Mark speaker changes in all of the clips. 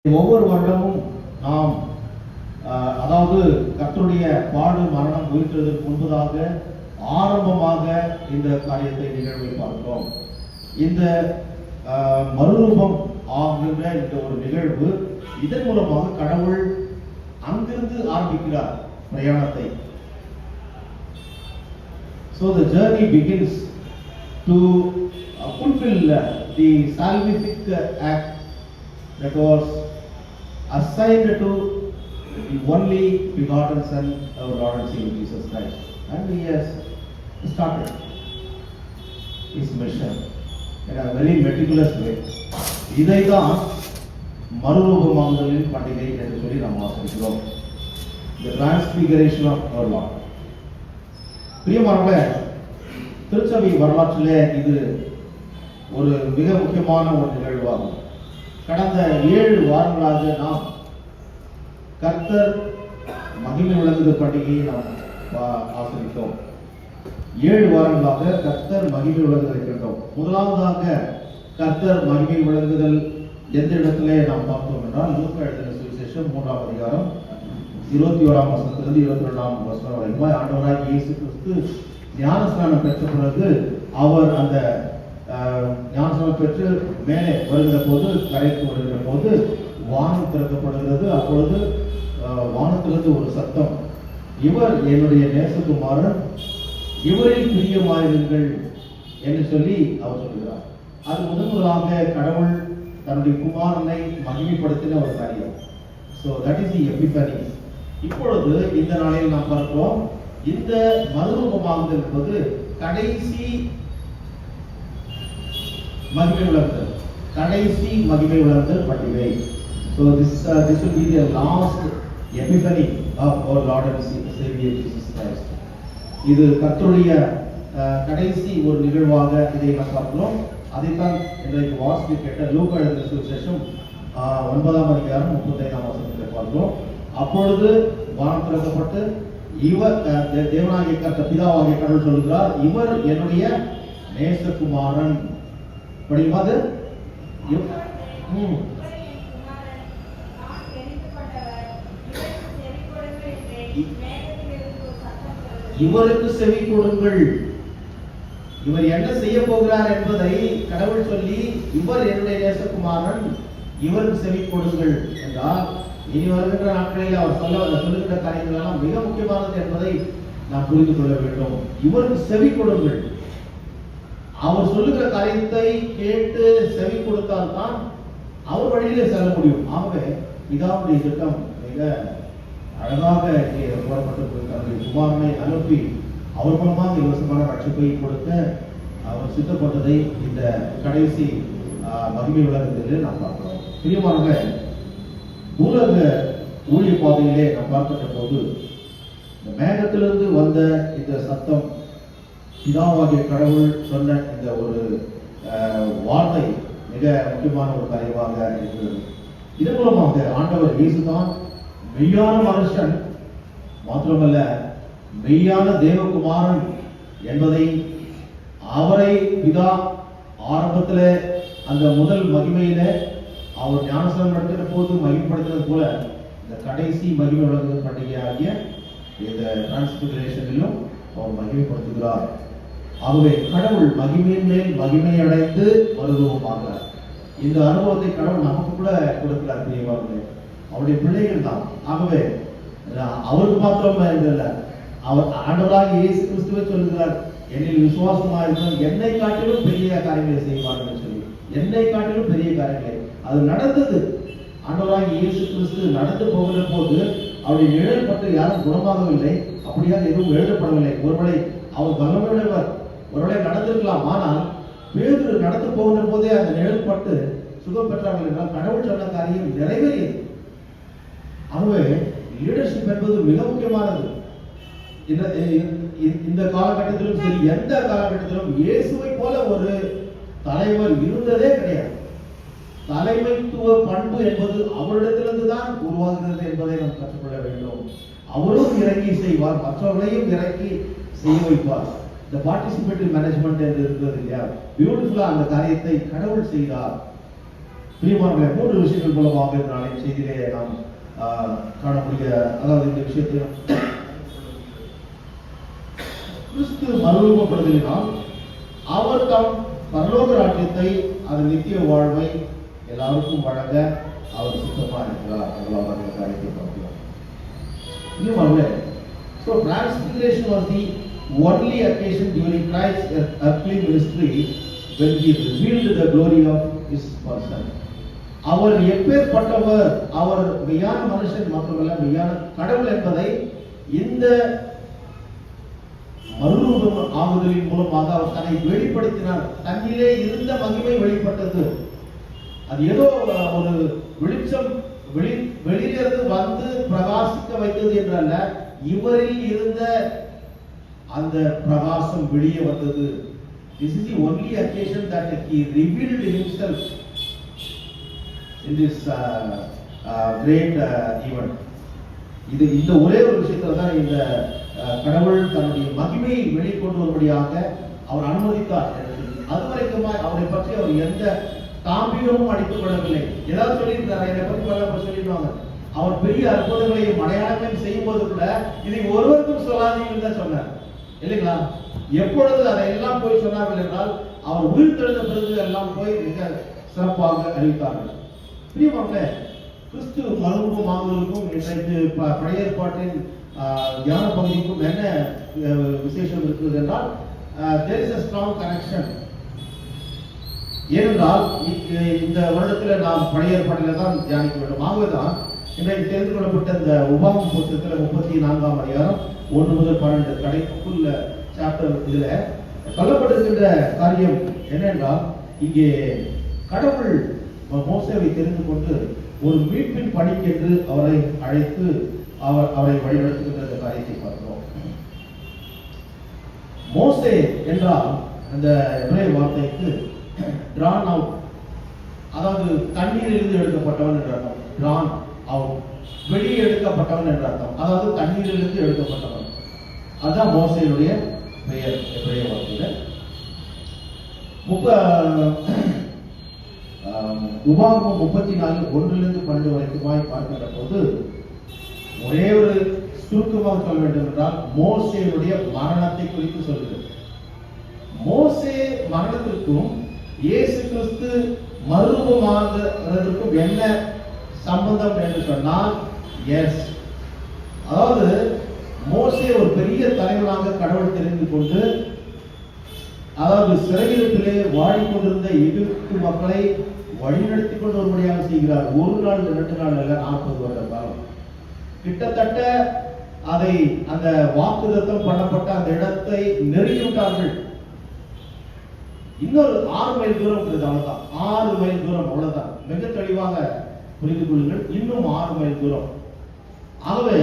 Speaker 1: ஒவ்வொரு வருடமும் நாம் அதாவது கர்த்தருடைய பாடு மரணம் உயிர்த்தெழுதலுக்கு முன்பதாக ஆரம்பமாக இந்த காரியத்தை நிகழ்வை பார்க்கிறோம். இந்த மறுரூபம் ஆகின்ற இந்த ஒரு நிகழ்வு, இதன் மூலமாக கடவுள் அங்கிருந்து ஆரம்பிக்கிறார் பிரயாணத்தை. So the journey begins to fulfill the salvific act that was assigned to the only begotten Son, our Lord and Savior Jesus Christ, and he has started his mission in a very meticulous way. இதைதான் மறுரூபமாகுதலின் பண்டிகை என்று சொல்லி நாம் வாசிக்கிறோம். The transfiguration of our Lord. பிரியமானவர்களே, திருச்சபை வரலாற்றிலே இது ஒரு மிக முக்கியமான ஒரு நிகழ்வாகும். கடந்த 7 வாரங்களாக நாம் கர்த்தர் மகிமை விளங்குதல் பண்டிகையை நாம் ஆசரித்தோம். 7 வாரங்களாக கர்த்தர் மகிமை விளங்குதலை கண்டோம். முதலாவதாக கர்த்தர் மகிமை விளங்குதல் எந்த இடத்திலே நாம் பார்த்தோம் என்றால், லூக்கா எழுதின சுவிசேஷம் 3ஆம் அதிகாரம் 21ஆம் வசனத்திலிருந்து 22ஆம் வசனம் வரை. ஆண்டவராகிய இயேசு கிறிஸ்து ஞானஸ்நானம் பெற்ற பிறகு அவர் அந்த ஞானஸ்நானம் பெற்று மேலே வருகிற போது, கரைக்கு வருகிற போது வானம் திறக்கப்படுகிறது. அப்பொழுது வானத்திலிருந்து ஒரு சத்தம், இவர் என்னுடைய நேசகுமாரன், இவரில் பிரியமாயிருங்கள் என்று சொல்லி அவர் சொல்கிறார். அது முதலாக கடவுள் தன்னுடைய குமாரனை மகிமைப்படுத்தின ஒரு காரியம். So that is the epiphany. இப்பொழுது இந்த நாளில் நாம் பார்க்கிறோம், இந்த மறுரூபமாகுதல் என்பது கடைசி மகிமை விளங்குதல், கடைசி மகிமை விளங்குதல் பண்டிகை. So this will be the last epiphany of our Lord and Savior Jesus Christ. இது கர்த்தருடைய கடைசி ஒரு நிகழ்வாக இதை நாம் பார்க்கிறோம். அதைத்தான் இன்றைக்கு வாசித்து கேட்ட லூக்கா எழுதின சுவிசேஷம் 9ஆம் அதிகாரம் 35ஆம் வசனத்தை பார்க்கிறோம். அப்பொழுது வானம் திறக்கப்பட்டு இவர் தேவனாகிய கர்த்தர் பிதாவாகிய கடவுள் சொல்கிறார், இவர் என்னுடைய நேசகுமாரன். படிக்கும்போது இவருக்கு செவி கொடுங்கள். இவர் என்ன செய்ய போகிறார் என்பதை கடவுள் சொல்லி, இவர் என்னுடைய நேசகுமாரன், இவருக்கு செவி கொடுங்கள் என்றால், இனி வருகின்ற நாட்களில் அவர் சொல்லுகின்ற காரியங்கள் எல்லாம் மிக முக்கியமானது என்பதை நாம் புரிந்து கொள்ள வேண்டும். இவருக்கு செவி கொடுங்கள். அவர் சொல்லுகிற காரியத்தை கேட்டு செவி கொடுத்தால்தான் அவர் வழியிலே செல்ல முடியும். ஆகவே பிதாவுடைய திட்டம் மிக அழகாக போடப்பட்டு தன்னுடைய குமாரனை அனுப்பி அவர் மூலமாக இலவசமான ரட்சிப்பை கொடுக்க அவர் சித்தப்பட்டதை இந்த கடைசி மகிமை உலகத்திலே நாம் பார்க்கிறோம். பிரியமானவர்களே, உலக ஊழிய பாதையிலே நாம் பார்க்கின்ற போது இந்த மேகத்திலிருந்து வந்த இந்த சத்தம், பிதாவாகிய கடவுள் சொன்ன இந்த ஒரு வார்த்தை மிக முக்கியமான ஒரு காரியமாக இருக்கிறது. இதன் மூலமாக ஆண்டவர் இயேசுதான் மெய்யான மனுஷன், மாத்திரமல்ல மெய்யான தேவகுமாரன் என்பதை, அவரை பிதா ஆரம்பத்தில் அந்த முதல் மகிமையில அவர் ஞானஸ்நானம் நடத்துகிற போது மகிமைப்படுத்தினது போல, இந்த கடைசி மகிமை விளங்குதல் பண்டிகையாகிய இந்த டிரான்ஸ்பிகரேஷனிலும் அவர் மகிமைப்படுத்துகிறார். ஆகவே கடவுள் மகிமையின் மேல் மகிமை அடைந்து மறுரூபமாகிறார். இந்த அனுபவத்தை கடவுள் நமக்கு கூட கொடுக்கிறார். பிரியமானவர்களே, அவருடைய பிள்ளைகள் தான். ஆகவே அவருக்கு மாத்திரம் இல்லை, அவர் ஆண்டவராக இயேசு கிறிஸ்துவே சொல்லுகிறார், என்னில் விசுவாசமாக இருக்கும் என்னை காட்டிலும் பெரிய காரியங்களை செய்வார்கள் சொல்லி. என்னை காட்டிலும் பெரிய காரியங்களை அது நடந்தது. ஆண்டவராக இயேசு கிறிஸ்து நடந்து போகிற போது அவருடைய நிழல் பற்றி யாரும் குணமாகவில்லை, அப்படியாக எதுவும் எழுதப்படவில்லை. ஒருவேளை அவர் வல்லமையுடையவர், ஒருவேளை நடந்திருக்கலாம். ஆனால் பேதுரு நடந்து போகிற போதே அந்த நிழல் பட்டு சுகம் பெற்றார்கள் என்றால் கடவுள் சொன்ன காரியம் நிறைவேறியது. ஆகவே லீடர்ஷிப் என்பது மிக முக்கியமானது. இந்த காலகட்டத்திலும் சரி, எந்த காலகட்டத்திலும் இயேசுவை போல ஒரு தலைவர் இருந்ததே கிடையாது. தலைமைத்துவ பண்பு என்பது அவரிடத்திலிருந்து தான் உருவாகிறது என்பதை நாம் கற்றுக்கொள்ள வேண்டும். அவரும் இறங்கி செய்வார், மற்றவர்களையும் இறங்கி செய்ய வைப்பார். இந்த பார்ட்டிசிபேட்டிவ் மேனேஜ்மெண்ட் என்று இருக்கிறது இல்லையா, பியூட்டிஃபுல்லா அந்த காரியத்தை கடவுள் செய்தார். பிரியமானவர்களே, 3 விஷயங்கள் மூலமாக இந்த நாளின் செய்தியிலே நாம் காணக்கூடிய, அதாவது இந்த விஷயத்தை கிறிஸ்து மறுரூபப்படுத்தினால் அவர் தம் பரலோக ராஜ்யத்தை, அது நித்திய வாழ்வை எல்லாருக்கும் வழங்க அவர் சுத்தமா இருக்கிறார். முதலாவது காரியத்தை பார்க்கலாம். இன்னும் so transfiguration was the only occasion during Christ's earthly ministry when he revealed the glory of his person. அவர் எப்பேற்பட்டவர், அவர் மெய்யான மனுஷன் மட்டுமல்ல மெய்யான கடவுள் என்பதை இந்த மறுரூபம் ஆகுதலின் மூலமாக அவர் தன்னை வெளிப்படுத்தினார். தன்னிலே இருந்த மகிமை வெளிப்பட்டது. அது ஏதோ ஒரு வெளிச்சம் வெளியிலிருந்து வந்து பிரகாசிக்க வைத்தது என்றல்ல, இவரில் இருந்த அந்த பிரகாசம் வெளியே வந்தது. This is the only occasion that he revealed himself in this great event. இது இந்த ஒரே ஒரு விஷயத்துல தான் இந்த கடவுள் தன்னுடைய மகிமையை வெளிக்கொண்டு வரும்படியாக அவர் அனுமதித்தார். அதுவரைக்கும் அவரை பற்றி அவர் எந்த தாம்பீகமும் அடித்துக் கொள்ளவில்லை. ஏதாவது சொல்லியிருந்தார், என்னை பற்றி பல சொல்லிடுவாங்க. அவர் பெரிய அற்புதங்களையும் அடையாளங்களையும் செய்யும் போது கூட இதை ஒருவருக்கும் சொல்லாதீங்கன்னு தான் சொன்னார், இல்லைங்களா? எப்பொழுது அதை எல்லாம் போய் சொன்னார்கள் என்றால், அவர் உயிர் தெழுந்த பிறகு எல்லாம் போய் மிக சிறப்பாக அறிவித்தார்கள். பிரியமானவர்களே, கிறிஸ்து மறுரூபமாகுவதற்கும் இன்றைக்கு பழைய ஏற்பாட்டின் தியான பகுதிக்கும் என்ன விசேஷம் இருக்கிறது என்றால், there is a strong connection. ஏனென்றால் இந்த வருடத்தில் நாம் பழைய ஏற்பாட்டில தான் தியானிக்க வேண்டும். ஆகவேதான் இன்றைக்கு தெரிந்து கொள்ளப்பட்ட இந்த உபாகம புத்தகத்தில் 34ஆம் அதிகாரம் 1 முதல் 12 கடைக்குள்ள சாப்டர் இதுல சொல்லப்பட்டிருக்கின்ற காரியம் என்னென்றால், இங்கே கடவுள் மோசேவை தெரிந்து கொண்டு ஒரு மீட்பின் பணிக்கென்று அவரை அழைத்து அவரை வழிநடத்துகின்ற காரியத்தை பார்க்கிறோம். மோசே என்றால் அந்த எபிரேய வார்த்தைக்கு drawn out, அதாவது தண்ணீரிலிருந்து எடுக்கப்பட்டவன் என்ற அர்த்தம். drawn out, வெளியே எடுக்கப்பட்டவன் என்ற அர்த்தம். அதாவது தண்ணீரிலிருந்து எடுக்கப்பட்டவன். அதுதான் மோசேயுடைய பெயர் எபிரேய வார்த்தையில. உபாகமம் 34 1-12 வரைக்குமாய் பார்க்கின்ற போது ஒரே ஒரு சுருக்கமாக சொல்ல வேண்டும் என்றால், மோசேயுடைய மரணத்தை குறித்து சொல்கிறது. மோசே மரணத்திற்கும் இயேசு கிறிஸ்து மறுரூபமாகிறதுக்கும் என்ன சம்பந்தம் என்று சொன்னால், எஸ், அதாவது மோசே ஒரு பெரிய தலைவனாக கடவுள் தெரிந்து கொண்டு, அதாவது சிறையிருப்பிலே வாடிக்கொண்டிருந்த எகிப்து மக்களை வழிநடத்தி கொண்டு வரும்படியாக செய்கிறார். 1 நாள் 2 நாள் அல்ல, 40 வருட காலம். கிட்டத்தட்ட அதை அந்த வாக்குத்தத்தம் பண்ணப்பட்ட அந்த இடத்தை நெருங்கிவிட்டார்கள். இன்னொரு 6 மைல் தூரம் இருக்குது, அவ்வளவுதான். 6 மைல் தூரம், அவ்வளவுதான். மிக தெளிவாக புரிந்து கொள்ளுங்கள், இன்னும் 6 மைல் தூரம். ஆகவே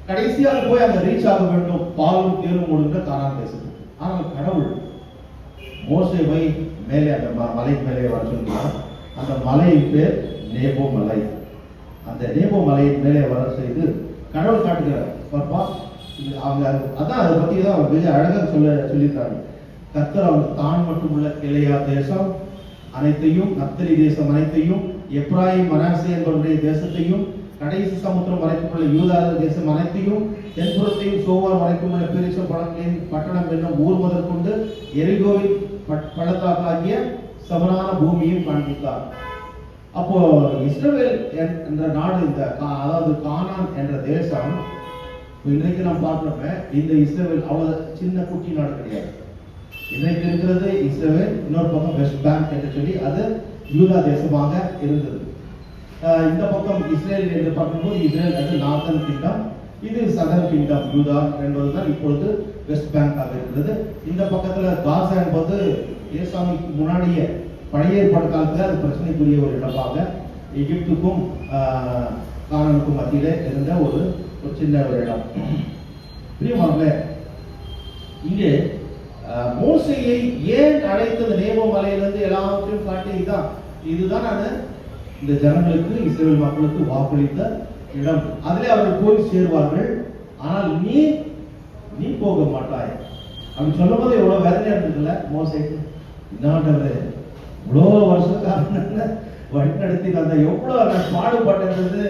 Speaker 1: கடைசியாக போய் அங்க ரீச் ஆக வேண்டும், பாலும் தேரும் ஓடுகின்ற கானான் தேசத்துக்கு. ஆனால் கடவுள் மோசேவை மேலே அந்த மலை மேலே வர சொல்கிறார். அந்த மலையின் பேர் நேபோ மலை. அந்த நேபோ மலையின் மேலே வர செய்து கடவுள் காட்டுகிறார். பாப்பா, அவங்க அதான் அதை பத்தி தான் அவங்க மிக அழகாக சொல்லியிருக்காங்க. கர்த்தர் அவனுக்கு தான் மட்டுமுள்ள கிளையா தேசம் அனைத்தையும், நப்தலி தேசம் அனைத்தையும், எப்ராயிம் மனாசே என்பவருடைய தேசத்தையும், கடைசி சமுத்திரம் வரைக்கும் உள்ள யூதா தேசம் அனைத்தையும், தென்புறத்தையும் சோவார் வரைக்கும் உள்ள பெரிச பழங்களின் பட்டணம் என்னும் ஊர் முதற்கொண்டு எரிகோவின் பள்ளத்தாக்காகிய சமனான பூமியும் காண்பித்தார். அப்போ இஸ்ரவேல் என்ற நாடு, இந்த அதாவது கானான் என்ற தேசம், இன்றைக்கு நாம் பார்க்கிறோமே, இந்த இஸ்ரவேல் அவ்வளவு சின்ன குட்டி நாடு கிடையாது. இன்றைக்கு இருக்கிறது இஸ்ரவேல், இன்னொரு பக்கம் வெஸ்ட் பேங்க் என்று சொல்லி அது யூதா தேசமாக இருந்தது. இந்த பக்கம் இஸ்ரேல் என்று பார்க்கும்போது இஸ்ரேல் அது நார்தன் கிங்டம், இது சதர்ன் கிங்டம் யூதா என்பதுதான் இப்பொழுது வெஸ்ட் பேங்காக இருக்கிறது. இந்த பக்கத்துல காசா என்பது ஏசாமிக்கு முன்னாடியே பழைய ஏற்பாடு காலத்தில் அது பிரச்சனைக்குரிய ஒரு இடமாக எகிப்துக்கும் கானானுக்கும் மத்தியிலே இருந்த ஒரு சின்ன ஒரு இடம். பிரியமானவர்களே, இங்கே மோசேயை ஏன் அழைத்தது நேபோ மலையிலிருந்து எல்லாவற்றையும் காட்டி இதுதான் இந்த ஜனங்களுக்கு, இஸ்ரவேல் மக்களுக்கு வாக்களித்த இடம். அதிலே அவர்கள் போய் சேருவார்கள். ஆனால் நீ போக மாட்டாய் அப்படி சொல்லும் போது எவ்வளவு வேதனையா இருந்ததுல மோசேக்கு. இன்னாண்டவரே, இவ்வளோ வருஷக்காரங்க வழிநடத்தி வந்த எவ்வளவு பாடுபட்டது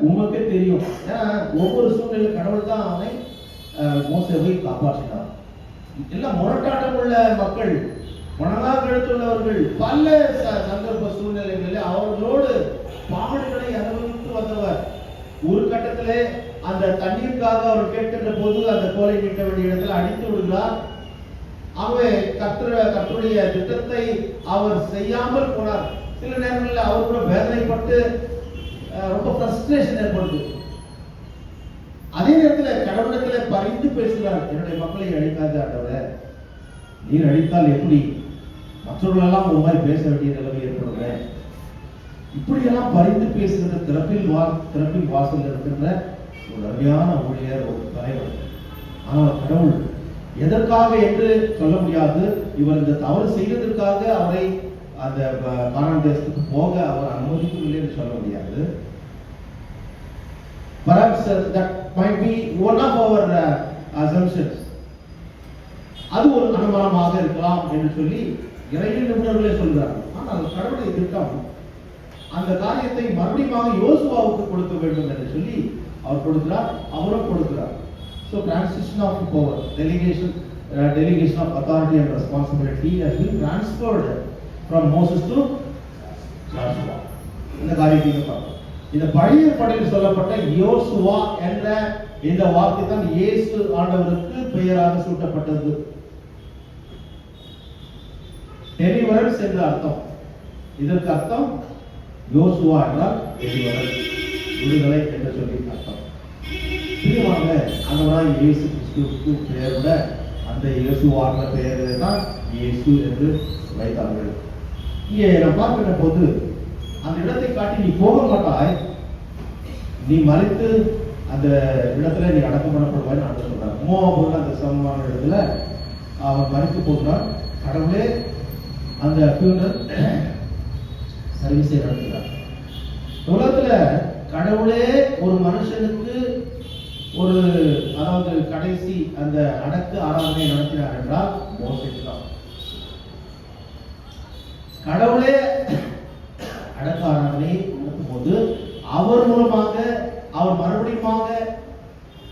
Speaker 1: உங்களுக்கே தெரியும். ஏன்னா ஒவ்வொரு சூழ்நிலை கடவுள் தான் அவனை மோசேவை காப்பாற்றினார். எல்லாம் முரட்டாட்டம் உள்ள மக்கள், மனதாக எடுத்துள்ளவர்கள், பல சந்தர்ப்ப சூழ்நிலைகளில் அவர்களோடு பாடுகளை அனுபவித்து வந்தவர். ஒரு கட்டத்திலே அந்த தண்ணீருக்காக அவர் கேட்கின்ற போது அந்த கோலை மீட்ட வேண்டிய இடத்துல அடித்து விடுகிறார். ஆகவே கர்த்தருடைய திட்டத்தை அவர் செய்யாமல் போனார். சில நேரங்களில் அவர் கூட வேதனைப்பட்டு ரொம்ப ஃப்ரஸ்ட்ரேஷன் ஏற்படுது. அதே நேரத்தில் கடவுளத்தில் பரிந்து பேசுகிறார், என்னுடைய மக்களை அழிக்காத ஆண்டவரே, நீர் அழித்தால் எப்படி மற்றவர்களெல்லாம் ஒரு மாதிரி பேச வேண்டிய நிலைமை ஏற்படுங்க. இப்படியெல்லாம் பரிந்து பேசுகிற திறப்பில் வாசல் இருக்கின்ற ஒரு அருமையான ஊழியர், ஒரு தலைவர். ஆனால் கடவுள் எதற்காக என்று சொல்ல முடியாது. இவர் இந்த தவறு செய்வதற்காக அவரை அந்த கானான் தேசத்துக்கு போக அவர் அனுமதிக்கவில்லை என்று சொல்ல முடியாது. Perhaps that might be one of our assumptions. அது ஒரு அனுமானமாக இருக்கலாம் என்று சொல்லி இறையியல் நிபுணர்களே சொல்கிறார்கள். ஆனால் கடவுளுடைய திட்டம் அந்த காரியத்தை மறுபடியும் யோசுவாவுக்கு கொடுக்க வேண்டும் என்று சொல்லி அவர் கொடுக்கிறார், அவரும் கொடுக்கிறார். So transition of power, delegation of authority and responsibility has been transferred from Moses to Joshua. இந்த காரியத்தை பார்ப்போம். இந்த பழைய ஏற்பாட்டில் சொல்லப்பட்ட யோசுவா என்ற இந்த வார்த்தை தான் இயேசு ஆண்டவருக்கு பெயராக சூட்டப்பட்டது. டெலிவரன்ஸ் என்ற அர்த்தம். இதற்கு அர்த்தம் யோசுவா என்றால் டெலிவரன்ஸ், விடுதலை என்று சொல்லி அர்த்தம். பிரியமாக ஆண்டவராய் இயேசு கிறிஸ்துவுக்கு பெயரோட அந்த இயேசுவாங்கிற பெயரை தான் இயேசு என்று வைத்தார்கள். இங்கே நான் பார்க்கின்ற போது அந்த இடத்தை காட்டி நீ போக மாட்டாய், நீ மறித்து அந்த இடத்துல நீ அடக்கம் பண்ணப்படுவாய் நான் சொல்றாங்க. மோவாபுல அந்த சமமான இடத்துல அவன் மறித்து போகிறான். கடவுளே அந்த ஃபியூனரல் சர்வீஸை நடத்துகிறார். உலகத்துல கடவுளே ஒரு மனுஷனுக்கு ஒரு அதாவது கடைசி அந்த அடக்க ஆராதனை நடத்தினார் என்றால் மோசே தான். கடவுளே அடக்க ஆராதனை நடத்தும் போது அவர் மூலமாக அவர் மறுபடியும்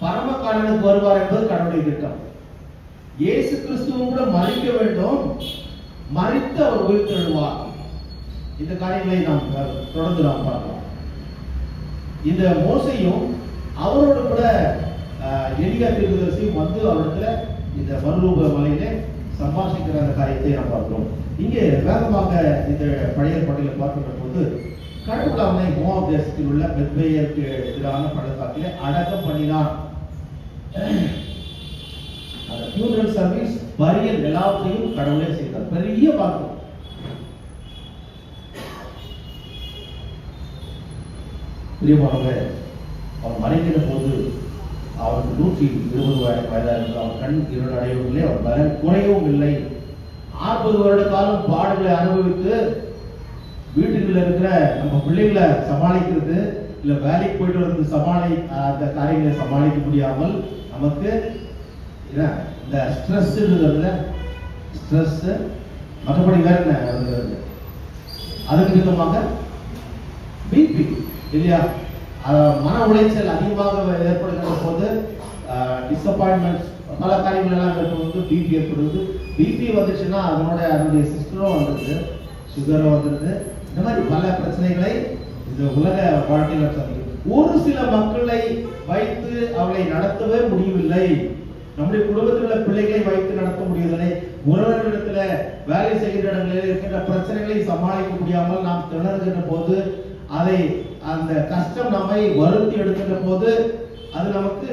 Speaker 1: பரமகாலனுக்கு வருவார் என்பது கடவுளுடைய திட்டம். இயேசு கிறிஸ்துவும் கூட மறிக்க வேண்டும், மறித்து அவர் உயிர்த்தெழுவார். இந்த காரியங்களை நாம் தொடர்ந்து நாம் பார்க்கலாம். இந்த மோசையும் அவரோடு கூட எலியா தீர்க்கதரிசியும் வந்து அவரிடத்துல இந்த மறுரூப மலையிலே சம்பாஷிக்கிற அந்த காரியத்தை நாம் பார்க்கிறோம். இங்கே வேகமாக இந்த பழைய ஏற்பாட்டில பார்க்கின்ற போது கடவுள் அவனை மோவாப் தேசத்தில் உள்ள பெத்பேயருக்கு எதிரான பள்ளத்தாக்கிலே அடக்கம் பண்ணினார். அந்த ஃபியூனரல் சர்வீஸ், பரியல் எல்லாத்தையும் கடவுளே செய்தார். பெரிய வாக்கு. பிரியமானவர்களே, அவர் மறைக்கிற போது அவருக்கு 120 வயதாக இருந்து அவர் கண் இருள் அடையவும் இல்லை, அவர் பலன் குறையவும் இல்லை. 40 வருட காலம் பாடுகளை அனுபவித்து வீட்டுக்குள்ள இருக்கிற நம்ம பிள்ளைகளை சமாளிக்கிறது, இல்ல வேலைக்கு போயிட்டு வந்து அந்த காரியங்களை சமாளிக்க முடியாமல் நமக்கு இந்த ஸ்ட்ரெஸ் இருக்குதுல்ல, ஸ்ட்ரெஸ் மற்றபடி வேற என்ன, அதுக்கு விதமாக பிபி இல்லையா, மன உளைச்சல் அதிகமாக ஏற்படுகிற போது டிசப்பாயின்மெண்ட்ஸ் பல காரியங்கள் எல்லாம் வந்து பிபி ஏற்படுது. பிபி வந்துச்சுன்னா அதனுடைய சிஸ்டரும் வந்துடுது, சுகரும் வந்துடுது. இந்த மாதிரி பல பிரச்சனைகளை இந்த உலக வாழ்க்கையில் சந்திக்கும். ஒரு சில மக்களை வைத்து அவளை நடத்தவே முடியவில்லை. நம்முடைய குடும்பத்தில் உள்ள பிள்ளைகளை வைத்து நடத்த முடியவில்லை. உறவினரிடத்துல வேலை செய்கிற இடங்களில் இருக்கின்ற பிரச்சனைகளை சமாளிக்க முடியாமல் நாம் திணறுகின்ற போது, அதை அந்த கஷ்டம் நம்மை வருத்தி எடுக்கின்ற போது அது நமக்கு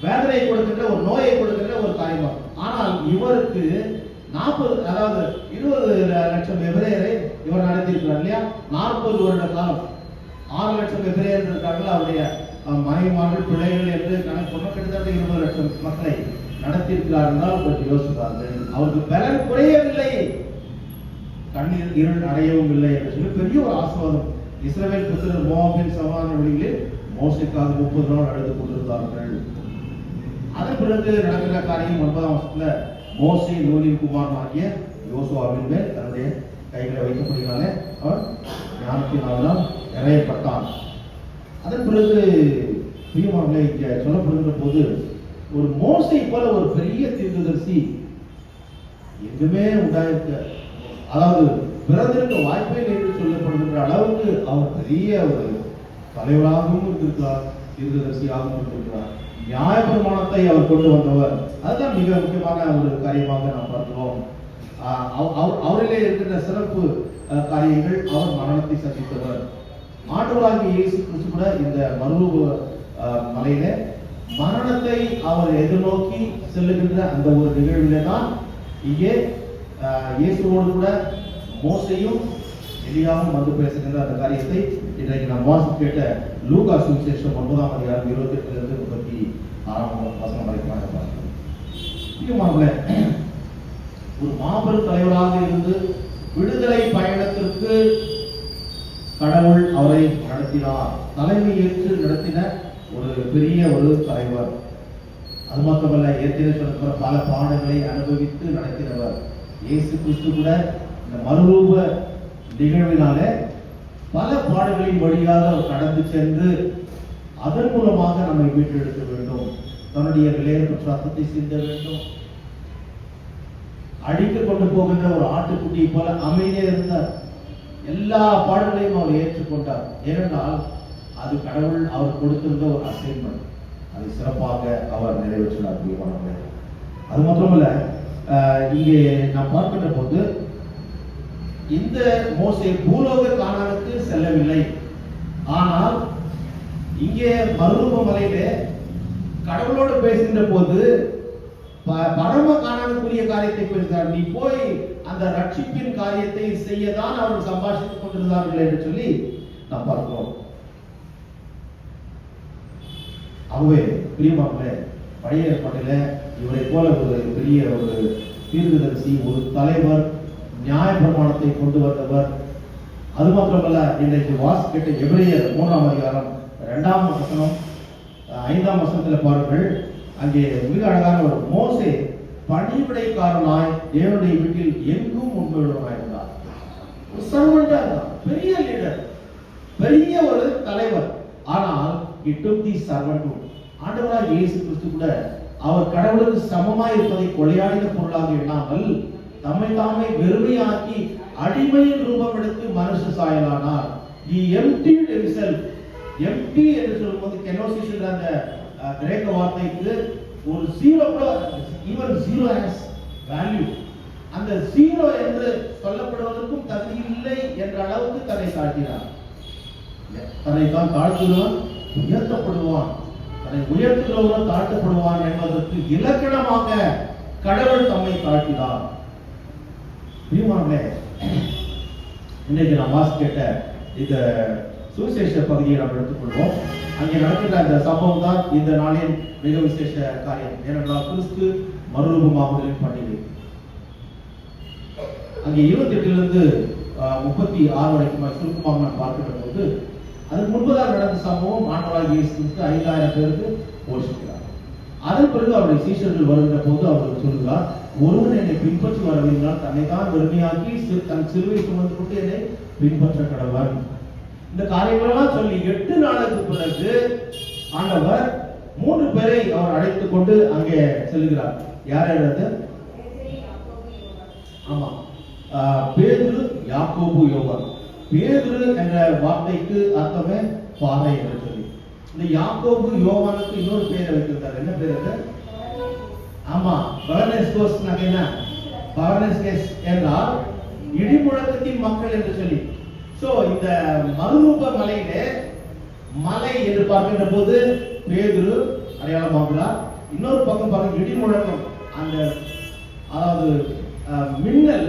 Speaker 1: வேதனை கொடுக்கின்ற ஒரு நோயை கொடுக்கின்ற ஒரு காரியமாகும். ஆனால் இவருக்கு 20 லட்சம் எபிரேயரை இவர் நடத்தியிருக்கிறார் இல்லையா. 40 வருட காலம் 6 லட்சம் எபிரேயர் இருக்கார்கள். அவருடைய மனைவிமார்கள் பிள்ளைகள் என்று கணக்கு பண்ண கிட்டத்தட்ட 20 லட்சம் மக்களை நடத்தியிருக்கிறார் என்றால் கொஞ்சம் யோசிப்பார்கள். அவருக்கு பலன் குறையவில்லை, கண்ணீர் இருள் அடையவும் இல்லை என்று சொல்லி பெரிய ஒரு ஆசீர்வாதம். இஸ்ரவேல் புத்திரர் மோவாபின் சமாதான வழிகளில் மோசேக்காக 30 நாள் அழுது கொண்டிருந்தார்கள். அதன் பிறகு நடக்கிற காரியம் 9ஆம் வருஷத்துல மோசே நூனின் குமாரனாகிய யோசுவாவின் மேல் தன்னுடைய கைகளை வைத்தபடினாலே அவன் ஞானத்தினால்தான் நிறையப்பட்டான். அதன் பிறகு பிரியமானவர்களே, இங்கே சொல்லப்படுகின்ற போது ஒரு மோசை போல ஒரு பெரிய தீர்க்கதரிசி எங்குமே உண்டாயிருக்க, அதாவது பிறந்திருக்க வாய்ப்பே என்று சொல்லப்படுகின்ற அளவுக்கு அவர் பெரிய ஒரு தலைவராகவும் இருந்திருக்கிறார், தீர்க்கதரிசியாகவும் இருந்திருக்கிறார். நியாயப்பிரமாணத்தை அவர் கொண்டு வந்தவர். அதுதான் மிக முக்கியமான ஒரு காரியமாக நாம் பார்க்கிறோம். அவரிலே இருக்கின்ற சிறப்பு காரியங்கள், அவர் மரணத்தை சந்தித்தவர். ஆண்டவராகிய இயேசு கிறிஸ்து கூட இந்த மறுரூப மலையில மரணத்தை அவர் எதிர்நோக்கி செல்லுகின்ற அந்த ஒரு நிகழ்விலே தான் இங்கே இயேசுவோடு கூட மோசையும் எலியாவும் வந்து பேசுகின்ற அந்த காரியத்தை இன்றைக்கு நாம் வாசி கேட்ட லூக்கா சுவிசேஷம் 9ஆம் அதிகாரம் 28 36 வசனம் வரைக்கும் பார்க்கிறோம். ஒரு மாபெரும் தலைவராக இருந்து விடுதலை பயணத்திற்கு கடவுள் அவரை நடத்தினார். தலைமை ஏற்று நடத்தின ஒரு பெரிய ஒரு தலைவர். அது மட்டுமல்ல, ஏற்கனவே சொல்ல பல பாடங்களை அனுபவித்து நடத்தினவர். இயேசு கிறிஸ்து கூட இந்த மறுரூப நிகழ்வினால பல பாடுகளின் வழியாக கடந்து சென்று அதன் மூலமாக நம்மை மீட்டெடுக்க வேண்டும். தன்னுடைய விலையேற்ற ரத்தத்தை சிந்த வேண்டும். அழிக்க கொண்டு போகின்ற ஒரு ஆட்டுக்குட்டியை போல அமைதியாக இருந்தார். எல்லா பாடங்களையும் அவர் ஏற்றுக்கொண்டார். ஏனென்றால் அது கடவுள் அவர் கொடுத்திருந்த ஒரு அசைன்மெண்ட். அதை சிறப்பாக அவர் நிறைவேற்றினார். அது மட்டுமல்ல, இங்கே நாம் பார்க்கின்ற போது இந்த மோசே பூலோக கானானுக்கு செல்லவில்லை. ஆனால் இங்கே மறுரூப மலையிலே கடவுளோடு பேசுகின்ற போது பரம கானானுக்குரிய காரியத்தை பேசுகிறார். நீ போய் அந்த ரட்சிப்பின் காரியத்தை செய்யதான் அவர்கள் சம்பாஷித்துக் கொண்டிருந்தார்கள் என்று சொல்லி நாம் பார்க்கிறோம். ஆகவே பிரியமானவர்களே, பழைய ஏற்பாட்டில இவரை போல ஒரு பெரிய ஒரு தீர்க்கதரிசி, ஒரு தலைவர், நியாயப்பிரமாணத்தை கொண்டு வந்தவர். அது மாத்திரமல்ல, இன்றைக்கு வாசிக்கிட்ட எபிரேயர் 3ஆம் அதிகாரம் 2ஆம் வசனம் 5ஆம் வசனத்தில் பாருங்கள். அங்கே மிக அழகான ஒரு மோசே பணிவிடைக்காரனாய் தேவனுடைய வீட்டில் எங்கும் உண்மையுள்ளவனாயிருந்தார். ஒரு சர்வெண்டா இருந்தார், பெரிய லீடர், பெரிய ஒரு தலைவர். ஆனால் இட்டும் தி சர்வன்ட். ஆண்டவராக இயேசு கிறிஸ்து கூட அவர் கடவுளுக்கு சமமாய் இருப்பதை கொலையாடின பொருளாக எண்ணாமல் தம்மை தாமே வெறுமையாக்கி அடிமையின் ரூபம் எடுத்து மனுஷ சாயலானார். He emptied himself. empty என்று சொல்லும்போது கெனோசிஸ் என்ற அந்த கிரேக்க வார்த்தைக்கு ஒரு ஜீரோ கூட, ஈவன் ஜீரோ ஹேஸ் வேல்யூ, அந்த ஜீரோ என்று சொல்லப்படுவதற்கும் தகுதி இல்லை என்ற அளவுக்கு தன்னை தாழ்த்தினார். தன்னை தான் தாழ்த்துகிறவன் உயர்த்தப்படுவான், தன்னை உயர்த்துகிறவன் தாழ்த்தப்படுவான் என்பதற்கு இலக்கணமாக கடவுள் தம்மை தாழ்த்தினார். இன்னைக்கு நாம் வாசி கேட்ட இந்த சுவிசேஷ பகுதியை நாம் எடுத்துக்கொள்வோம். அங்கே நடக்கின்ற அந்த சம்பவம் தான் இந்த நாளின் மிக விசேஷ காரியம். ஏனென்றால் கிறிஸ்து மறுரூபமாகுதலின் பண்டிகை. அங்கே 28 36 வரைக்கும் சுருக்கமாக நான் பார்க்கின்ற போது, அதுக்கு முன்பதாக நடந்த சம்பவம் ஆண்டவராகிய இயேசு கிறிஸ்து 5000 பேருக்கு போஷிக்கிறார். அதன் பிறகு அவருடைய சீஷர்கள் வருகின்ற போது அவர்கள் சொல்கிறார், ஒருவன் என்னை பின்பற்றி வர விரும்பினால் தன்னை தான் வெறுமையாக்கி தன் சிலுவை சுமந்து கொண்டு என்னை பின்பற்ற கடவன். இந்த காரியங்களெல்லாம் சொல்லி 8 நாளுக்கு பிறகு ஆண்டவர் 3 பேரை அவர் அழைத்துக் கொண்டு அங்கே செல்கிறார். யார் அது? ஆமா, பேதுரு, யாக்கோபு, யோவான். பேதுரு என்ற வார்த்தைக்கு அர்த்தமே பாறை என்று சொல்லி. இந்த யாக்கோபு யோவானுக்கு இன்னொரு பேரை வைத்திருந்தார். என்ன பேர் அது? ஆமா, பவர்னெஸ்கோஸ். என்ன பவர்னெஸ்கஸ் என்றால் இடிமுழக்கத்தின் மக்கள் என்று சொல்லி. சோ இந்த மறுரூப மலையிலே மலை என்று பார்க்கின்ற போது பேதுரு அடையாளமாகிறார். இன்னொரு பக்கம் பாருங்க, இடிமுழக்கம், அந்த அதாவது மின்னல்,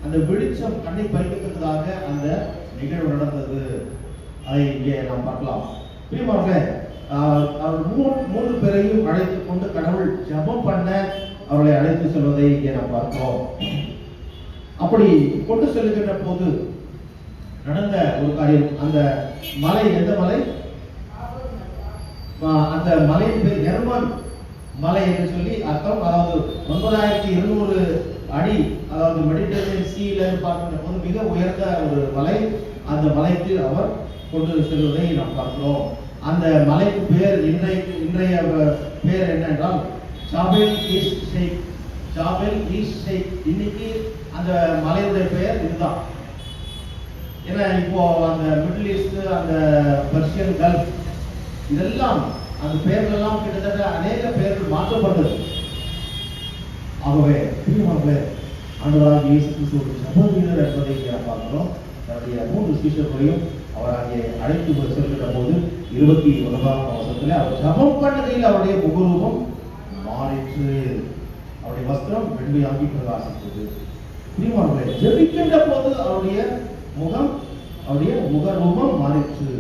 Speaker 1: அந்த வெளிச்சம் கண்ணை பறிக்கத்தக்கதாக அந்த நிகழ்வு நடந்தது. அதை இங்கே நாம் பார்க்கலாம். பிரியமானவர்களே, அவர் 3 பேரையும் அழைத்துக் கொண்டு கடவுள் ஜெபம் பண்ண அவர்களை அழைத்து செல்வதை இங்கே நாம் பார்க்கிறோம். அப்படி கொண்டு செல்லுகின்ற போது நடந்த ஒரு காரியம். அந்த மலை, எந்த மலை? அந்த மலையின் பேர் ஹெர்மோன். மலை என்று சொல்லி அர்த்தம். அதாவது 9200 அடி, அதாவது மெடிட்டரேனியன் சீல பார்க்கின்ற போது மிக உயர்ந்த ஒரு மலை. அந்த மலைக்கு அவர் கொண்டு செல்வதை நாம் பார்க்கிறோம். அந்த மலைக்கு பேர் இன்றைய பேர் என்னென்றால் ஜபல் ஈஸ் ஷேக். ஜபல் ஈஸ் ஷேக். இன்னைக்கு அந்த மலையுடைய பெயர் இதுதான். ஏன்னா இப்போ அந்த மிடில் ஈஸ்ட், அந்த பர்ஷியன் கல்ஃப், இதெல்லாம் அந்த பெயர்களெல்லாம் கிட்டத்தட்ட அநேக பெயர்கள் மாற்றப்பட்டது. ஆகவே ஆண்டவராகிய இயேசு கிறிஸ்து ஒரு ஜெப வீரர் என்பதை நாம் பார்க்கிறோம். தன்னுடைய 3 சீஷர்களையும் அவர் அங்கே அழைத்து செல்கின்ற போது 21ஆம் வசனத்தில் அவர் ஜெபம் பண்ணுகையில் அவருடைய முகரூபம் மாறிற்று, அவருடைய வஸ்திரம் வெண்மையாகி பிரகாசித்தது. பிரியமானவர்களே, ஜெபிக்கின்ற போது அவருடைய முகரூபம் மாறிற்று.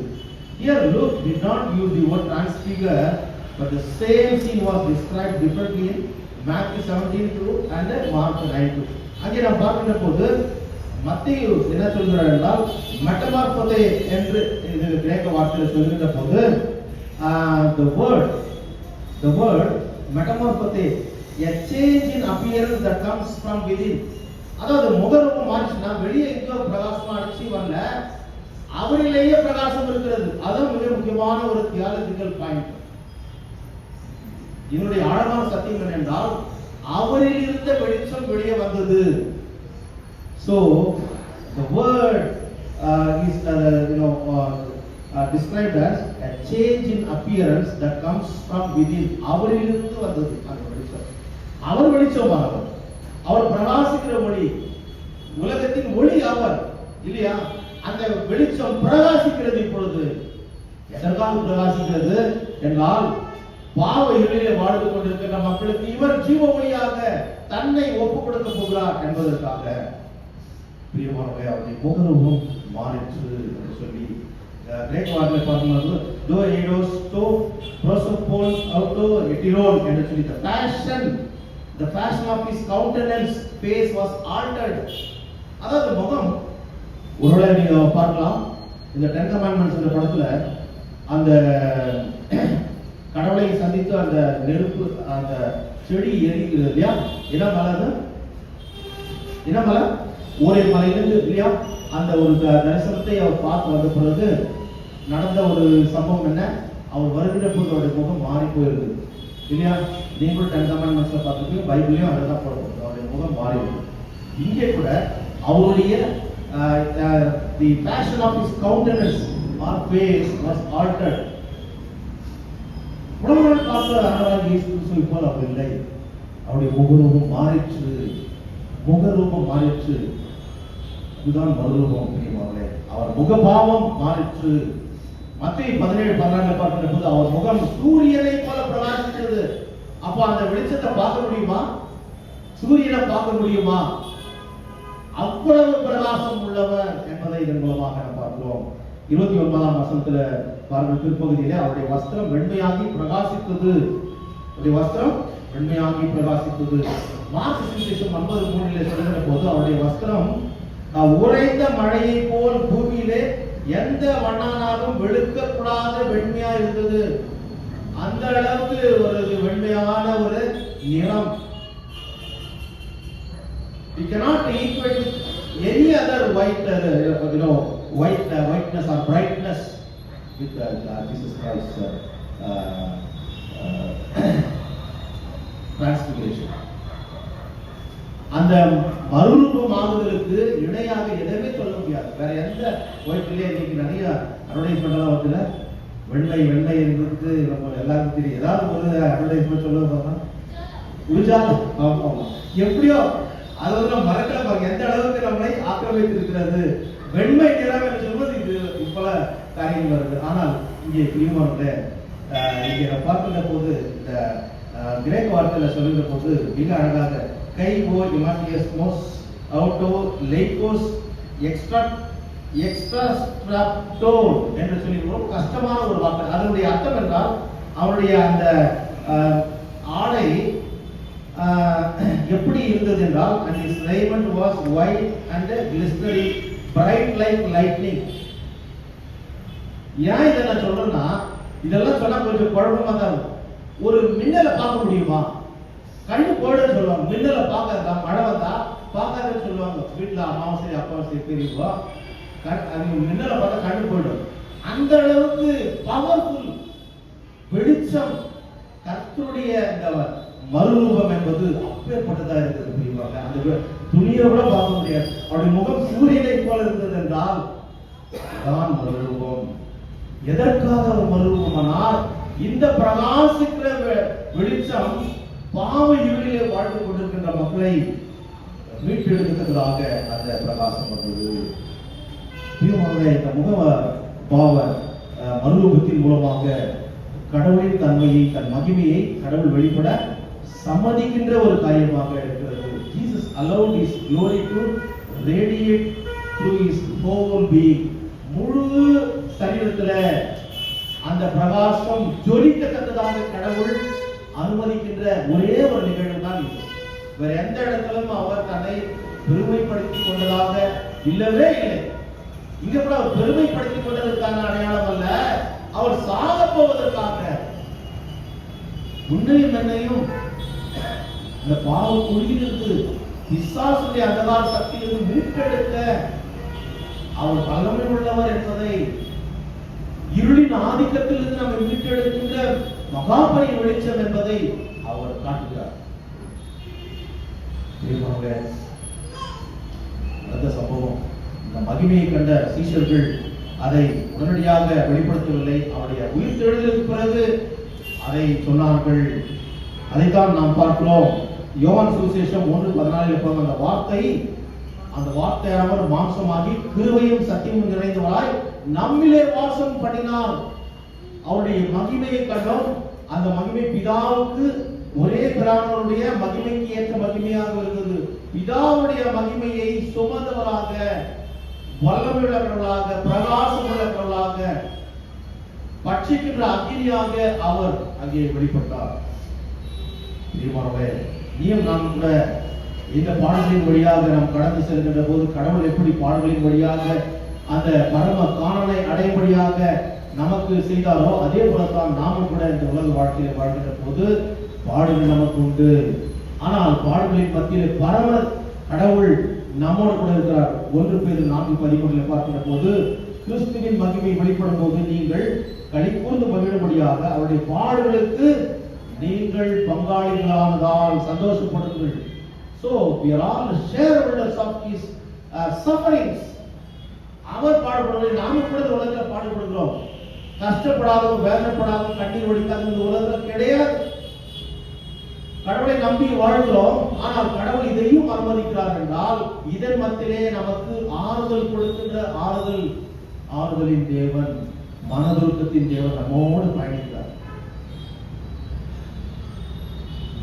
Speaker 1: Here Luke did not use the word transfigure, but the same scene was described differently in Matthew 17:2 and Mark 9:2. அங்கே நாம் பார்க்கின்ற போது மத்தேயு என்ன சொல்கிறார் என்றால் மெட்டமார்போதே என்று இது கிரேக்க வார்த்தையில் சொல்கின்ற போது the word metamorphose, a change in appearance that comes from within. அதாவது முகரூபம் மாறிச்சுன்னா வெளியே எங்கோ பிரகாசமா அடிச்சு வரல, அவரிலேயே பிரகாசம் இருக்கிறது. அதுவும் மிக முக்கியமான ஒரு தியாலஜிக்கல் பாயிண்ட். இதனுடைய ஆழமான சத்தியம் என்னென்றால் அவரில் இருந்த வெளிச்சம் வெளியே வந்தது. So the word is described as a change in appearance that comes from within. அவரிலிருந்து வந்தது அந்த வெளிச்சம். அவர் வெளிச்சமானவர், அவர் பிரகாசிக்கிற ஒளி, உலகத்தின் ஒளி அவர் இல்லையா? அந்த வெளிச்சம் பிரகாசிக்கிறது. இப்பொழுது எதற்காக பிரகாசிக்கிறது என்றால் பாவ இருளிலே வாழ்ந்து கொண்டிருக்கிற மக்களுக்கு இவர் ஜீவ ஒளியாக தன்னை ஒப்புக் கொடுக்க போகிறார் என்பதற்காக. பிரியமானவர்களே, அவருடைய முகரூபம் மாறிற்று என்று சொல்லி கிரேக்க வார்த்தையில் பார்க்கும்போது தோ எய்டோஸ் டோ ப்ரோசோபோல் அவுட்டோ எட்டிரோன் என்று சொல்லி the fashion of his countenance face was altered. அதாவது முகம் ஒருவேளை நீங்க பார்க்கலாம், இந்த 10 commandments என்ற படத்துல அந்த கடவுளை சந்தித்து அந்த நெருப்பு அந்த செடி எரிக்கிறது இல்லையா? என்ன மலை? ஒரே மலையிலிருந்து இல்லையா? அந்த ஒரு தரிசனத்தை அவர் பார்த்து வந்த பிறகு நடந்த ஒரு சம்பவம் என்ன? அவர் வருகின்ற போது அவருடைய முகம் மாறி போயிருது இல்லையா? நீங்களும் 10 commandments பார்த்துட்டு பைபிளையும் அதுதான் போடுறது, அவருடைய முகம் மாறி இருக்கு. இங்கே கூட அவருடைய the fashion of his countenance or face was altered. உலகம் பார்த்த ஆண்டவராகிய இயேசு கிறிஸ்து போல் அவர் இல்லை. அவருடைய முகரூபம் மாறிற்று. இதுதான் மறுரூபம். பிரியமானவர்களே, அவர் முகபாவம் மாறிற்று. மத்தேயு 17:14 பார்க்கின்ற போது அவர் முகம் சூரியனை போல பிரகாசித்தது. அப்ப அந்த வெளிச்சத்தை பார்க்க முடியுமா? சூரியனை பார்க்க முடியுமா? அவ்வளவு பிரகாசம் உள்ளவர் என்பதை இதன் மூலமாக நாம் பார்க்கிறோம். 29ஆம் வசனத்துல பாருங்கள், பிற்பகுதியிலே அவருடைய வஸ்திரம் வெண்மையாகி பிரகாசித்தது. மார்க் சுவிசேஷம் 9:3 சொல்லுகிற போது அவருடைய வஸ்திரம் உறைந்த மழையை போல் பூமியிலே எந்த வண்ணானாலும் வெளுக்கக்கூடாத வெண்மையா இருந்தது. அந்த அளவுக்கு ஒரு வெண்மையான ஒரு நிறம். We cannot equate with any other whiteness or brightness with Jesus Christ transfiguration. அந்த மறுரூபமாகுதலுக்கு இணையாக எதுவுமே சொல்ல முடியாது. வேற எந்த ஒயிட்லயே இன்னைக்கு நிறைய அட்வர்டைஸ்மெண்ட் வருதுல, வெண்மை என்பதுக்கு நம்ம எல்லாருக்கும் தெரியும். ஏதாவது ஒரு அட்வர்டைஸ்மெண்ட் சொல்லுவாங்க எப்படியோ அது வந்து மறக்கல பாருங்க, எந்த அளவுக்கு நம்மளை ஆக்கிரமித்து இருக்கிறது. வெண்மை நிறம் என்று சொல்வது இது இப்பல காரியம் வருது. ஆனால் இங்கே பிரியமானவர்களே, இங்கே நம்ம பார்க்கின்ற போது இந்த கிரேக்க வார்த்தையில சொல்லுகிற போது மிக அழகாக கைகோ இமாட்டியஸ்மோஸ் அவுட்டோ லைகோஸ் எக்ஸ்ட்ராஸ்ட்ராப்டோ என்று சொல்லி ரொம்ப கஷ்டமான ஒரு வார்த்தை. அதனுடைய அர்த்தம் என்றால் அவருடைய அந்த ஆடை எப்படி இருந்தது என்றால் and his raiment was white and glistening bright like lightning. ஏன் இதை நான் சொல்றேன்னா, இதெல்லாம் சொன்னா கொஞ்சம் குழப்பமா தான் இருக்கும். ஒரு மின்னலை பார்க்க முடியுமா? கண்ணு போடுன்னு சொல்லுவாங்க. மின்னலை பார்க்காதா, மழை வந்தா பார்க்காதுன்னு சொல்லுவாங்க. வீட்டுல அம்மாவும் சரி அப்பாவும் சரி பெரியவா மின்னலை பார்த்தா கண்ணு போயிடும். அந்த அளவுக்கு பவர்ஃபுல் வெளிச்சம் கர்த்தருடைய மறுரூபம் என்பது அப்பேற்பட்டதா இருக்குது. புரியுவாங்க, அந்த துணியை கூட பார்க்க முடியாது. அவருடைய முகம் சூரியனை போல இருந்தது என்றால் அதான் மறுரூபம். எதற்காக ஒரு மறுரூபமானால் இந்த பிரகாசிக்கிற வெளிச்சம் பாவ இருளிலே வாழ்ந்து கொண்டிருக்கின்ற மக்களை மீட்டெடுக்கிறதுக்காக அந்த பிரகாசம் வந்தது. இந்த முக பாவ மறுரூபத்தின் மூலமாக கடவுளின் தன்மையை, தன் மகிமையை கடவுள் வெளிப்பட சம்மதிக்கின்ற ஒரு காரியமாக இருக்கிறது. Jesus allowed his glory to radiate through his whole being. முழு சரீரத்துல அந்த பிரகாசம் ஜொலிக்கத்தக்கதாக கடவுள் அனுமதிக்கின்ற ஒரே ஒரு நிகழ்வு தான் இது. வேற எந்த இடத்திலும் அவர் தன்னை பெருமைப்படுத்திக் கொண்டதாக இல்லவே இல்லை. இங்க கூட அவர் பெருமைப்படுத்திக் கொண்டதற்கான அடையாளம் அல்ல, அவர் சாக போவதற்காக உன்னையும் என்னையும் இந்த பாவ குழியிலிருந்து பிசாசுடைய அந்தகார சக்தியிலிருந்து மீட்டெடுக்க அவர் வல்லமை உள்ளவர் என்பதை, இருளின் ஆதிக்கத்திலிருந்து நம்மை மீட்டெடுக்கின்ற மகாபலி வெளிச்சம் என்பதை அவர் காட்டுகிறார். அந்த சம்பவம், இந்த மகிமையை கண்ட சீஷர்கள் அதை உடனடியாக வெளிப்படுத்தவில்லை. அவருடைய உயிர்த்தெழுதலுக்கு பிறகு அதை சொன்னார்கள். அதைத்தான் நாம் பார்க்கிறோம். யோவான் சுவிசேஷம் 1:14 அந்த வார்த்தையானவர் மாம்சமாகி கிருபையும் சத்தியமும் நிறைந்தவராய் நம்மிலே வாசம் பண்ணினார். அவருடைய மகிமையை கண்டோம். அந்த மகிமை பிதாவுக்கு ஒரே பிரானவருடைய மகிமைக்கு ஏற்ற மகிமையாக இருந்தது. பிதாவுடைய மகிமையை சுமந்தவராக, வல்லமையுள்ளவர்களாக, பிரகாசம் உள்ளவர்களாக, பட்சிக்கின்ற அக்கினியாக அவர் அங்கே வெளிப்பட்டார். நீயும் நாம் கூட இந்த பாடல்களின் வழியாக நாம் கடந்து செல்கின்ற போது கடவுள் எப்படி பாடல்களின் வழியாக அந்த பரம காணலை அடையும்படியாக நமக்கு செய்தாரோ அதே போலத்தான் நாமும் கூட இந்த உலக வாழ்க்கையில வாழ்கின்ற போது பாடுகள் நமக்கு உண்டு. ஆனால் பாடுகளின் மத்தியிலே பரம கடவுள் நம்மோடு கூட இருக்கிறார். 1 பேதுரு 4:13 பார்க்கின்ற போது கிறிஸ்துவின் மகிமை வெளிப்படும் போது நீங்கள் களிகூர்ந்து மகிழும்படியாக அவருடைய பாடுகளுக்கு நீங்கள் பங்காளிகளானதால் சந்தோஷப்படுங்கள். So we are all shareholders of his sufferings. அவர் பாடுபடுவதை நாமும் கூட இந்த உலகத்தில் பாடுபடுகிறோம். கஷ்டப்படாதவங்க, வேதனைப்படாதவங்க, கண்ணீர் வடிக்காத இந்த உலகத்தில் கிடையாது. கடவுளை நம்பி வாழ்கிறோம். ஆனால் கடவுள் இதையும் அனுமதிக்கிறார் என்றால் இதன் மத்தியிலே நமக்கு ஆறுதல் கொடுக்கின்ற ஆறுதலின் தேவன், மனதுருக்கத்தின் தேவன் நம்மோடு பயணிக்கிறார்.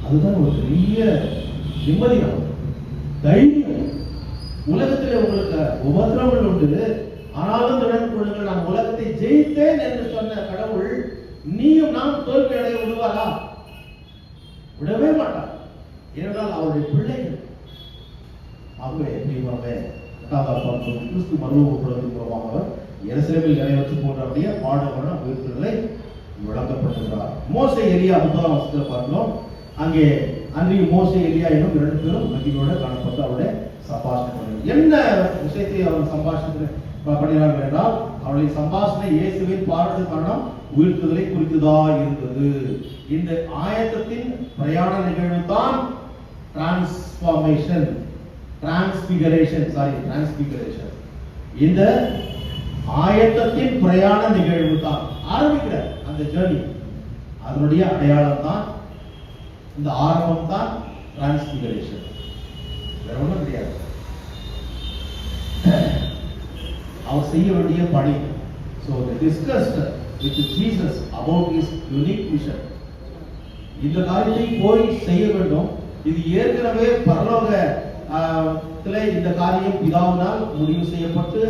Speaker 1: அதுதான் ஒரு பெரிய நிம்மதியம், தைரியம். உலகத்திலே உங்களுக்கு உபத்திரவங்கள் உண்டு, ஆனாலும் தொடர்ந்து கொள்ளுங்கள், நான் உலகத்தை ஜெயித்தேன் என்று சொன்ன கடவுள் நீயும் நாம் தோல்வி அடைய விடுவாரா? விடவே மாட்டார். ஏனென்றால் அவருடைய பிள்ளைகள். ஆகவே கிறிஸ்து மறுரூபப்படுவதன் மூலமாக அவர் எருசலேமில் நிறைவேற்றி போன்றபடிய பாடுகளுடன் உயிர்த்தெழுதலை விளக்கப்பட்டிருக்கிறார். மோசே எலியா 9ஆம் வசனத்தில் பார்க்கிறோம். அங்கே அன்றைய மோசே எலியா என்னும் 2 பேரும் மகிமையோடு காணப்பட்டு அவருடைய சம்பாஷணை என்ன விஷயத்தை அவர் சம்பாஷணை பண்ணினார்கள் என்றால் அவருடைய சம்பாஷணை இயேசுவின் பாராட்டு காரணம் உயிர்த்தெழுதலை குறித்ததா இருந்தது. இந்த ஆயத்தத்தின் பிரயாண நிகழ்வு தான் டிரான்ஸ்பிகரேஷன். இந்த ஆயத்தத்தின் பிரயாண நிகழ்வு தான் ஆரம்பிக்கிற அந்த ஜர்னி, அதனுடைய அடையாளம் தான், இந்த ஆரம்பம் தான் டிரான்ஸ்பிகரேஷன். வேற ஒன்றும் கிடையாது. அவர் செய்ய வேண்டிய பணி. So they discussed with Jesus about his unique mission. இந்த காரியத்தை போய் செய்ய வேண்டும். இது ஏற்கனவே பரலோகத்திலே இந்த காரியம் பிதாவினால் முடிவு செய்யப்பட்டு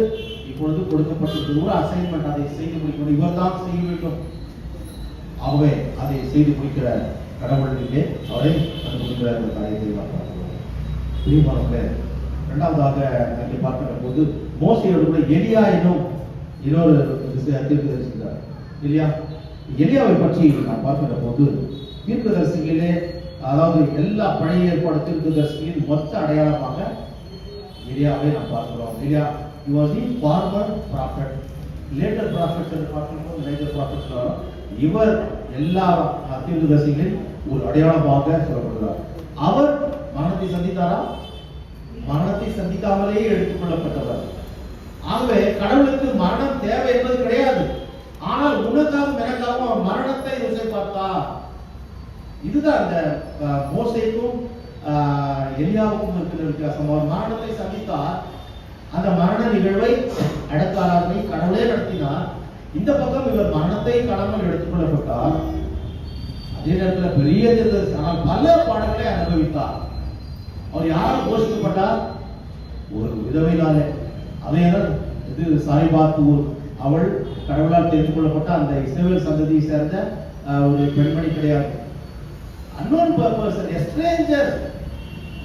Speaker 1: இப்பொழுது கொடுக்கப்பட்டிருக்கிறது. ஒரு அசைன்மெண்ட், அதை செய்து முடிக்கணும். இவர் தான் செய்ய வேண்டும். ஆகவே அதை செய்து முடிக்கிற கடவுளிலே அவரை கண்டுபிடிக்கிற ஒரு காரியத்தை பார்க்கிறோம். இரண்டாவதாக அங்கே பார்க்கிற போது மோசேயோடு கூட எலியா என்னும் இன்னொரு தீர்க்கதரிசி இருக்கிறார் இல்லையா? எலியாவை பற்றி நாம் பார்க்கிற போது தீர்க்கதரிசிகளிலே, அதாவது எல்லா பழைய ஏற்பாடு தீர்க்கதரிசிகளின் மொத்த அடையாளமாக எலியாவை நாம் பார்க்கிறோம். எலியா he was the former prophet, later prophet என்று பார்க்கும்போது later prophet வரும். இவர் எல்லா தீர்க்கதரிசிகளின் ஒரு அடையாளமாக சொல்லப்படுகிறார். அவர் மரணத்தை சந்தித்தாரா? மரணத்தை சந்திக்காமலேயே எடுத்துக்கொள்ளப்பட்டவர். ஆகவே கடவுளுக்கு மரணம் தேவை என்பது கிடையாது. ஆனால் உனக்காகவும் எனக்காகவும் அவர் மரணத்தை யோசித்து பார்த்தார். இதுதான் அந்த மோசேக்கும் எலியாவுக்கும் இருக்கிற வித்தியாசம். அவர் மரணத்தை சந்தித்தார். அந்த மரண நிகழ்வை அடக்காராதனை கடவுளே நடத்தினார். இந்த பக்கம் இவர் மரணத்தை கடவுள் எடுத்துக்கொள்ளப்பட்டார். அதே நேரத்தில் பெரிய ஆனால் பல பாடங்களை அனுபவித்தார். அவர் யாரால் போஷிக்கப்பட்டார்? ஒரு விதவையினாலே. அவையால் இது சாரிபாத்தூர், அவள் கடவுளால் தெரிந்து கொள்ளப்பட்ட அந்த இஸ்ரவேல் சந்ததியை சேர்ந்த ஒரு பெண்மணி கிடையாது. அன்னோன் பர்சன், எ ஸ்ட்ரேஞ்சர்,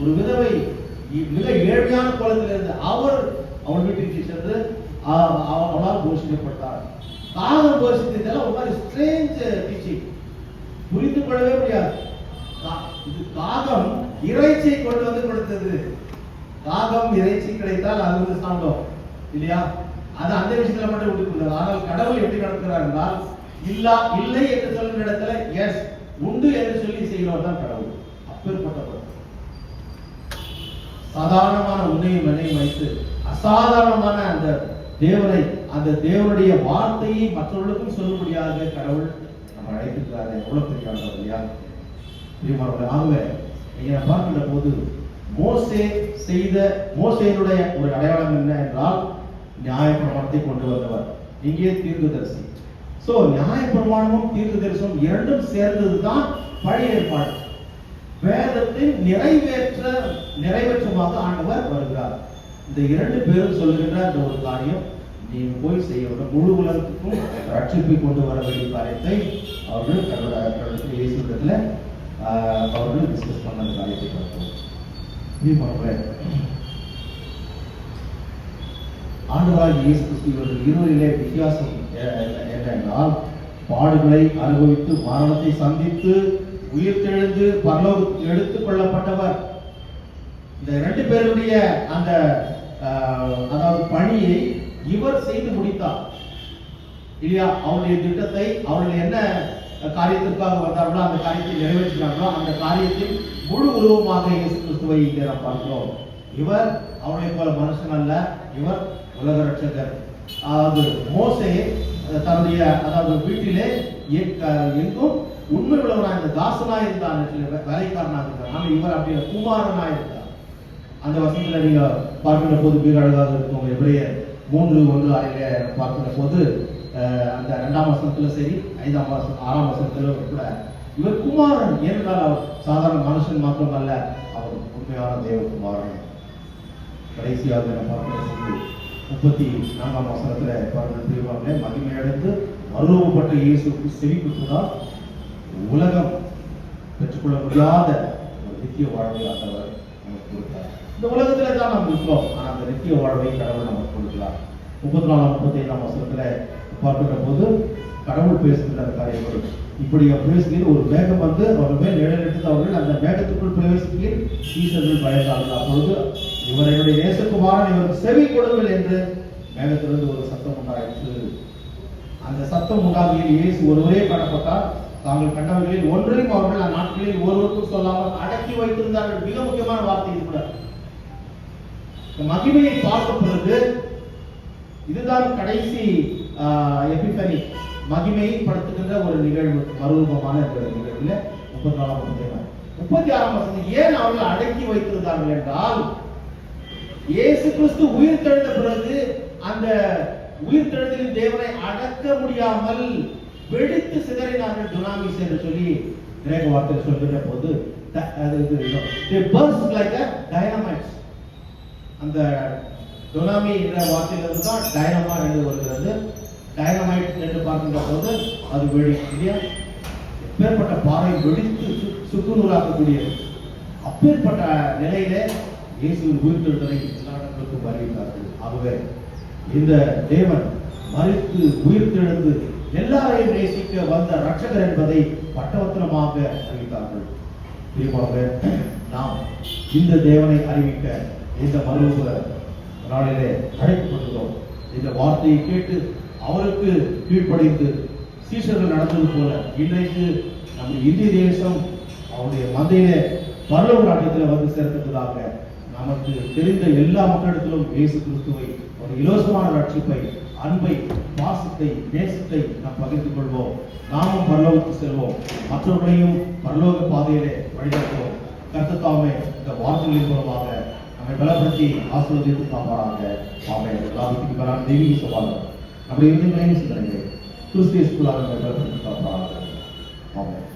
Speaker 1: ஒரு விதவை, மிக ஏழ்மையான கோலத்தில் இருந்து அவள் வீட்டுக்கு சென்று அவளால் போஷிக்கப்பட்டார். காகம் போஷித்ததால ஒரு மாதிரி ஸ்ட்ரேஞ்ச் டீச்சிங், புரிந்து கொள்ளவே முடியாது. இது காகம் இறைச்சியை கொண்டு வந்து கொடுத்தது. காகம் இறைச்சி கிடைத்தால் அது வந்து சாந்தம் இல்லையா? அது அந்த விஷயத்துல மட்டும் விட்டுக்கொள்ளாது. ஆனால் கடவுள் எப்படி நடக்கிறார் என்றால், இல்லை என்று சொல்லுற இடத்துல எஸ், உண்டு என்று சொல்லி செய்கிறவர் தான் கடவுள். அப்பேற்பட்டவர் சாதாரணமான உன்னையும் என்னையும் வைத்து அசாதாரணமான அந்த தேவனை, அந்த தேவனுடைய வார்த்தையை மற்றவர்களுக்கும் சொல்லும்படியாக கடவுள் நம்ம அழைத்திருக்கிறாரு. எவ்வளவு பெரிய ஆண்டவர் இல்லையா? ஆகவே நீங்க பார்க்கின்ற போது மோசேனுடைய ஒரு அடையாளம் என்ன என்றால், நியாயப்பிரமாணத்தை கொண்டு வந்தவர். இங்கே தீர்க்கதரிசி. சோ நியாயப்பிரமாணமும் தீர்க்கதரிசனம் இரண்டும் சேர்ந்ததுதான் பழைய ஏற்பாடு. வேதத்தின் நிறைவேற்றமாக ஆண்டவர் வருகிறார். இந்த இரண்டு பேரும் சொல்லுகின்ற அந்த ஒரு காரியம், நீ போய் செய்ய வேண்டும், முழு உலகத்துக்கும் ரட்சிப்பை கொண்டு வர வேண்டிய காரியத்தை அவர்கள் கடவுளுடைய இயேசுவிடத்துல அவர்கள் டிஸ்கஸ் பண்ண காரியத்தை பார்த்தோம். ஆண்டவராகிய இயேசு கிறிஸ்து இவர்கள் இருவரிலே வித்தியாசம் என்னென்றால், பாடுகளை அனுபவித்து மரணத்தை சந்தித்து உயிர்த்தெழுந்து பரலோகத்துக்கு எடுத்துக் கொள்ளப்பட்டவர். இந்த இரண்டு பேருடைய அந்த அதாவது பணியை இவர் செய்து முடித்தார் இல்லையா? அவருடைய திட்டத்தை, அவர்கள் என்ன காரியத்திற்காக வந்தார்களோ அந்த காரியத்தை நிறைவேற்றினார்களோ அந்த காரியத்தின் முழு உருவமாக இயேசு கிறிஸ்துவை இங்கே நாம் பார்க்கிறோம். இவர் அவனை போல மனுஷன் அல்ல, இவர் உலக ரட்சகர். அதாவது மோசே தன்னுடைய வீட்டிலே எங்கும் உண்மை உள்ளவனாக இந்த தாசனாக இருந்தான், வேலைக்காரனாக இருந்தார். ஆனால் இவர் அப்படியே குமாரனாக இருந்தார். அந்த வசனத்துல நீங்க பார்க்கின்ற போது மிக அழகாக இருக்கும். எபிரேயர் 3:1 பார்க்கின்ற போது அந்த 2ஆம் வசனத்துல சரி, 5ஆம் வசனம் 6ஆம் வசனத்துல கூட இவர் குமாரன். ஏனென்றால் அவர் சாதாரண மனுஷன் மாத்திரம் அல்ல, அவர் உண்மையான தேவகுமாரன். கடைசியாக பார்க்கின்ற போது 34ஆம் வசனத்துல பார்க்கின்ற மகிமையடைந்து மறுரூபப்பட்ட இயேசுக்கு செவிக்குதான் உலகம் பெற்றுக்கொள்ள முடியாத ஒரு நித்திய வாழ்வை ஆண்டவர் நமக்கு கொடுத்தார். இந்த உலகத்திலே தான் நாம் இருக்கிறோம், ஆனால் அந்த நித்திய வாழ்வை கடவுள் நமக்கு கொடுக்கிறார். 34ஆம் 35ஆம் வசனத்துல பார்க்கின்ற போது கடவுள் பேசுகின்ற காரியங்கள் இப்படி பேசுகிற ஒரு மேகம் வந்து அவர்கள் மேல் நிழலிட்டு அவர்கள் அந்த மேகத்துக்குள் பிரவேசிக்கையில் ஈசர்கள் பயந்தார்கள். அப்பொழுது இவர் என்னுடைய நேசகுமாரன், இவருக்கு செவி கொடுங்கள் என்று மேகத்திலிருந்து ஒரு சத்தம் உண்டாயிற்று. அந்த சத்தம் உண்டாகிய இயேசு ஒருவரே காணப்பட்டார். தாங்கள் கண்டவர்களில் ஒன்றையும் அவர்கள் அந்நாட்களில் ஒருவருக்கும் சொல்லாமல் அடக்கி வைத்திருந்தார்கள். மிக முக்கியமான வார்த்தை இது கூட. மகிமையை பார்க்கும் பொழுது இதுதான் கடைசி எபிபனி, மகிமையை படுத்துகின்ற ஒரு நிகழ்வு, மறுரூபமான நிகழ்வுல 34ஆம் வசனம். ஏன் அவர்கள் அடக்கி வைத்திருந்தார்கள் என்றால், இயேசு கிறிஸ்து உயிர் தெழுந்த பிறகு அந்த உயிர் தெழுதலின் தேவனை அடக்க முடியாமல் வெடித்து சிதறினார்கள். துனாமிஸ் என்று சொல்லி கிரேக்க வார்த்தை சொல்கின்ற போது அந்த துனாமி என்ற வார்த்தையிலிருந்து தான் டைனமா என்று வருகிறது. டைனமைட் என்று பார்க்கின்ற போது அது வெடிக்க, அப்பேற்பட்ட பாறை வெடித்து சுக்குநூறாக்கக்கூடியது. அப்பேற்பட்ட நிலையிலே இயேசுவின் உயிர்த்தெழுதலை எல்லா இடங்களுக்கும் அறிவித்தார்கள். ஆகவே இந்த தேவன் மரித்து உயிர்த்தெழுந்து எல்லாரையும் நேசிக்க வந்த ரட்சகர் என்பதை பட்டவத்திரமாக அறிவித்தார்கள். பிரியமானவர்களே, நாம் இந்த தேவனை அறிவிக்க இந்த மறுரூப நாளிலே அழைக்கப்படுகிறோம். இந்த வார்த்தையை கேட்டு அவருக்கு கீழ்ப்படிந்து சீஷர்கள் நடந்தது போல இன்றைக்கு நம்ம இந்திய தேசம் அவருடைய மந்தையிலே பரலோக ராஜ்யத்தில் வந்து சேர்த்ததாக நமக்கு தெரிந்த எல்லா மக்களிடத்திலும் இயேசு கிறிஸ்துவை ஒரு இலவசமான ரட்சிப்பை, அன்பை, பாசத்தை, நேசத்தை நாம் பகிர்ந்து கொள்வோம். நாமும் பரலோகத்துக்கு செல்வோம், மற்றவர்களையும் பரலோக பாதையிலே வழிநடத்துவோம். கர்த்தர் தாமே இந்த வார்த்தைகளின் மூலமாக நம்மை பலப்படுத்தி ஆசீர்வதித்து காப்பாராக. ஆமென். எல்லாத்துக்கும் மேலான தெய்வீக சவால்கள் நம்முடைய இருதயங்களையும் சிந்தனைகளை கிறிஸ்து இயேசுக்குள்ளாக நம்மை பலப்படுத்தி காப்பாராக. ஆமென்.